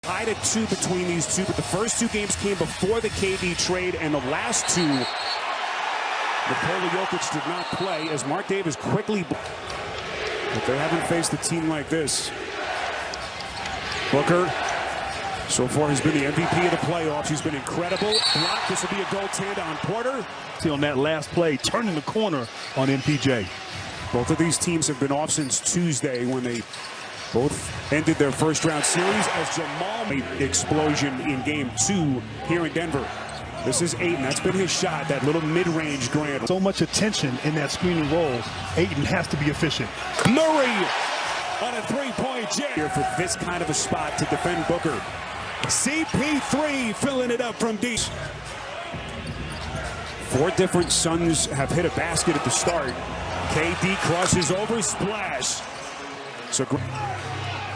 Tied at 2 between these two, but the first 2 games came before the KD trade, and the last 2, Nikola Jokic did not play as Mark Davis quickly. But they haven't faced a team like this. Booker, so far, has been the MVP of the playoffs. He's been incredible. Block. This will be a goaltend on Porter. On that last play, turning the corner on MPJ. Both of these teams have been off since Tuesday when they both ended their first-round series as Jamal made explosion in Game 2 here in Denver. This is Ayton. That's been his shot, that little mid-range grand. So much attention in that screen and roll. Ayton has to be efficient. Murray on a three-point jam. Here for this kind of a spot to defend Booker. CP3 filling it up from deep. 4 different Suns have hit a basket at the start. KD crosses over, splash. So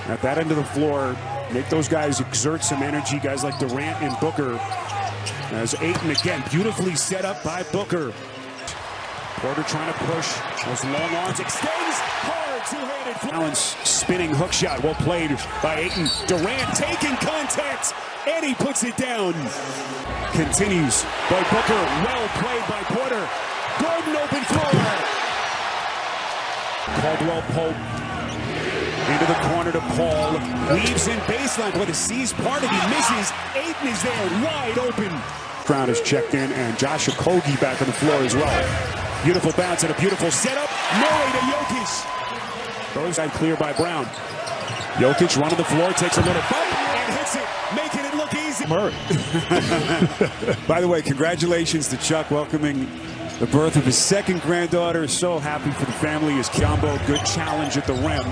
at that end of the floor, make those guys exert some energy, guys like Durant and Booker. As Ayton again, beautifully set up by Booker. Porter trying to push, those long arms, extends, hard, two-handed. Balance, spinning hook shot, well played by Ayton. Durant taking contact, and he puts it down. Continues by Booker, well played by Porter. Gordon open floor. Caldwell Pope into the corner to Paul. Weaves in baseline, but the C's part of he misses. Ayton is there, wide open. Brown is checked in, and Josh Okogie back on the floor as well. Beautiful bounce and a beautiful setup. Murray to Jokic. Goes out clear by Brown. Jokic running the floor, takes a little bump and hits it, making it look easy. Murray. By the way, congratulations to Chuck welcoming the birth of his second granddaughter. So happy for the family. His combo, good challenge at the rim.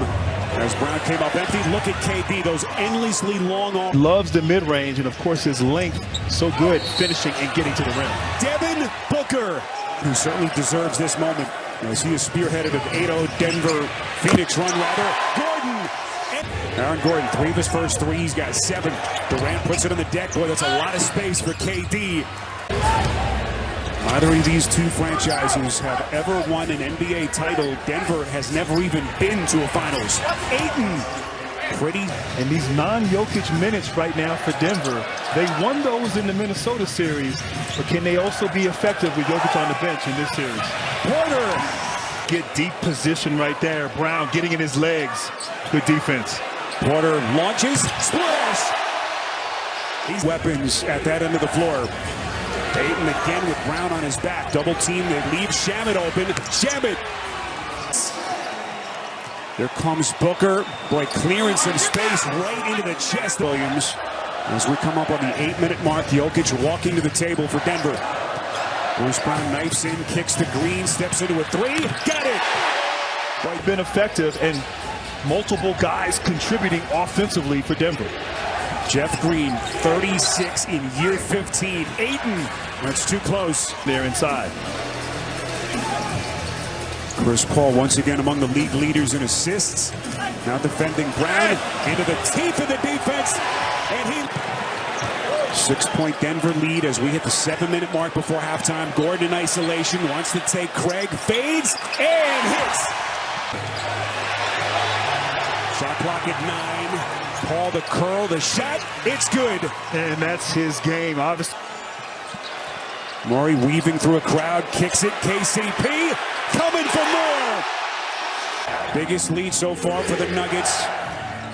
As Brown came up empty, look at KD, those endlessly long arms. Loves the mid-range, and of course his length, so good finishing and getting to the rim. Devin Booker, who certainly deserves this moment as he is spearheaded an 8-0 Denver Phoenix run rather. Gordon. Aaron Gordon, 3 of his first 3. He's got 7. Durant puts it on the deck. Boy, that's a lot of space for KD. Neither of these 2 franchises have ever won an NBA title. Denver has never even been to a finals. Ayton, pretty. And these non-Jokic minutes right now for Denver, they won those in the Minnesota series, but can they also be effective with Jokic on the bench in this series? Porter. Get deep position right there. Brown getting in his legs. Good defense. Porter launches, splash. These weapons at that end of the floor. Ayton again with Brown on his back. Double team, they leave Shamet open. Shamet. There comes Booker. Boy, clearing some space right into the chest. Williams. As we come up on the 8-minute mark, Jokic walking to the table for Denver. Bruce Brown knifes in, kicks to Green, steps into a 3. Got it! Boy, been effective and multiple guys contributing offensively for Denver. Jeff Green, 36 in year 15. Ayton, that's too close. They're inside. Chris Paul once again among the league leaders in assists. Now defending Brown into the teeth of the defense. And he... 6-point Denver lead as we hit the 7-minute mark before halftime. Gordon in isolation, wants to take Craig, fades, and hits. Shot clock at 9. Paul the curl, the shot, it's good. And that's his game, obviously. Murray weaving through a crowd, kicks it, KCP, coming for more. Biggest lead so far for the Nuggets.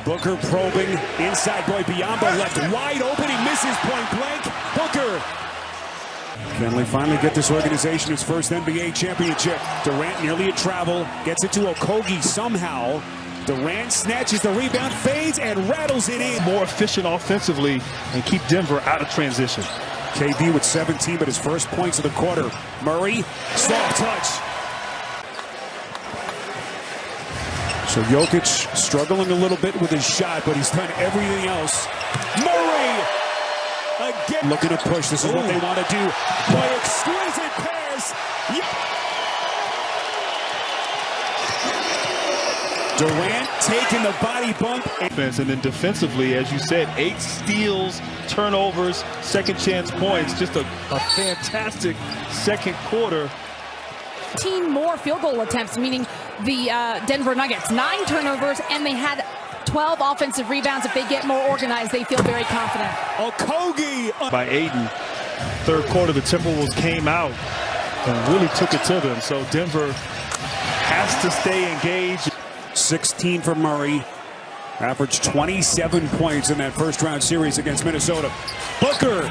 Booker probing, inside boy Biyombo left wide open, he misses point blank. Booker. Can they finally get this organization its first NBA championship? Durant nearly a travel, gets it to Okogie somehow. Durant snatches the rebound, fades, and rattles it in. More efficient offensively and keep Denver out of transition. KD with 17, but his first points of the quarter. Murray, soft touch. So Jokic struggling a little bit with his shot, but he's done everything else. Murray, again. Looking to push, this is what they want to do. Boy, exquisite pass. Durant taking the body bump. And then defensively, as you said, 8 steals, turnovers, second chance points. Just a fantastic second quarter. 15 more field goal attempts, meaning the Denver Nuggets. 9 turnovers, and they had 12 offensive rebounds. If they get more organized, they feel very confident. Okogie by Aiden. Third quarter, the Timberwolves came out and really took it to them. So Denver has to stay engaged. 16 for Murray. Averaged 27 points in that first round series against Minnesota. Booker.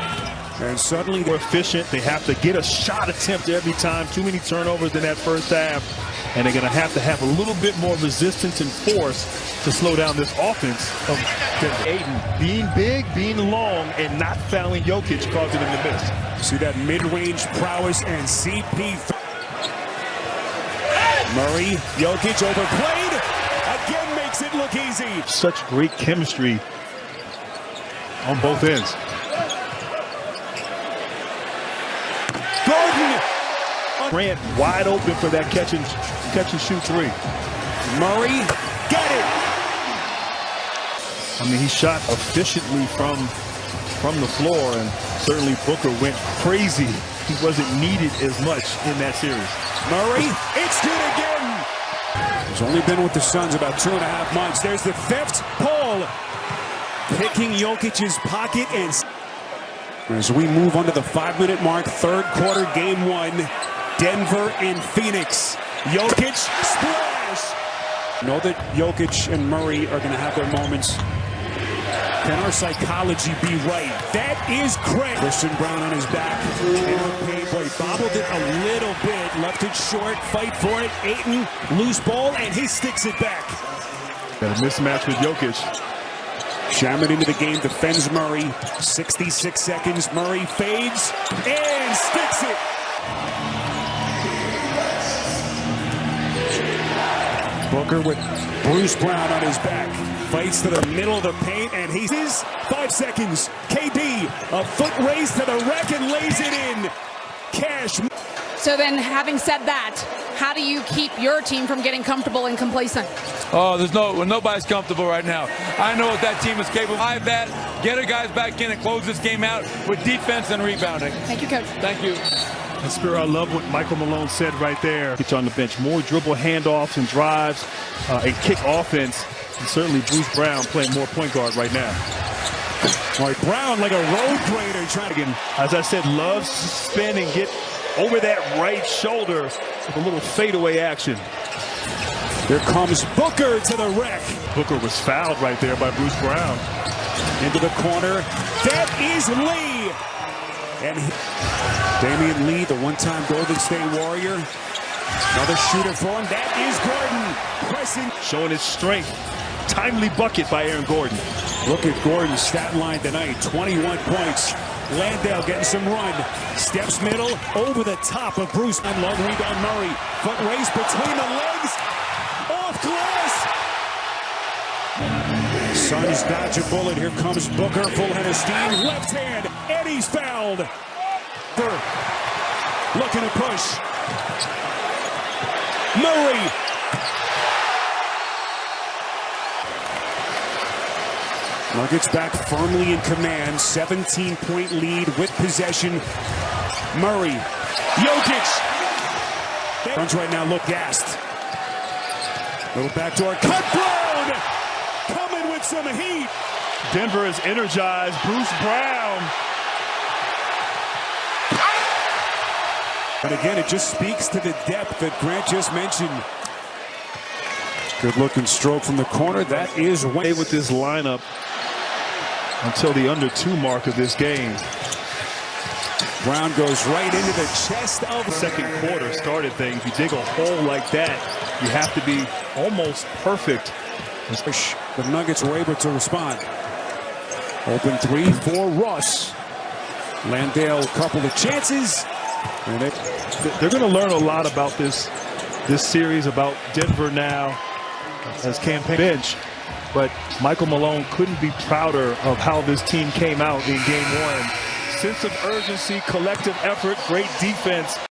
And suddenly More efficient. They have to get a shot attempt every time. Too many turnovers in that first half. And they're going to have a little bit more resistance and force to slow down this offense of Denver. Aiden being big, being long, and not fouling Jokic causing him to miss. see that mid-range prowess and CP. Murray, Jokic overplayed. Again makes it look easy. Such great chemistry on both ends. Gordon. Grant wide open for that catch and shoot three. Murray, get it. I mean, he shot efficiently from the floor, and certainly Booker went crazy. He wasn't needed as much in that series. Murray, it's good again. He's only been with the Suns about 2.5 months. There's the fifth. Paul picking Jokic's pocket, and as we move on to the 5-minute mark, third quarter, game one, Denver and Phoenix. Jokic, splash. Know that Jokic and Murray are going to have their moments. Can our psychology be right? That is great. Christian Brown on his back. He bobbled it a little bit, left it short, fight for it. Ayton, loose ball, and he sticks it back. Got a mismatch with Jokic. Shaman into the game, defends Murray. 66 seconds, Murray fades and sticks it. Booker with Bruce Brown on his back. Fights to the middle of the paint, and he's 5 seconds. KD, a foot race to the rack and lays it in. Cash. So then, having said that, how do you keep your team from getting comfortable and complacent? Oh, nobody's comfortable right now. I know what that team is capable of. That, get our guys back in and close this game out with defense and rebounding. Thank you, Coach. Thank you. And Spiro, I love what Michael Malone said right there. Get you on the bench. More dribble handoffs and drives and kick offense. And certainly Bruce Brown playing more point guard right now. Like Brown like a road grader trying to as I said, loves to spin and get over that right shoulder with a little fadeaway action. Here comes Booker to the rack. Booker was fouled right there by Bruce Brown. Into the corner. That is Lee. And Damian Lee, the one-time Golden State Warrior. Another shooter for him. That is Gordon. Pressing. Showing his strength. Timely bucket by Aaron Gordon. Look at Gordon's stat line tonight. 21 points. Landale getting some run. Steps middle. Over the top of Bruce. And long rebound Murray. Foot race between the legs. Off glass. Suns dodge a bullet. Here comes Booker. Full head of steam. Left hand. And he's fouled. Looking to push. Murray. Nuggets back firmly in command. 17-point lead with possession. Murray. Jokic. Suns right now look gassed. Little backdoor cut. Brown coming with some heat. Denver is energized. Bruce Brown. And again, it just speaks to the depth that Grant just mentioned. Good looking stroke from the corner. That is Way with this lineup until the under 2 mark of this game. Brown goes right into the chest of The second quarter started things. You dig a hole like that, you have to be almost perfect. The Nuggets were able to respond. Open three for Russ. Landale, couple of chances. And they're going to learn a lot about this series, about Denver now as campaign bench. But Michael Malone couldn't be prouder of how this team came out in game one. Sense of urgency, collective effort, great defense.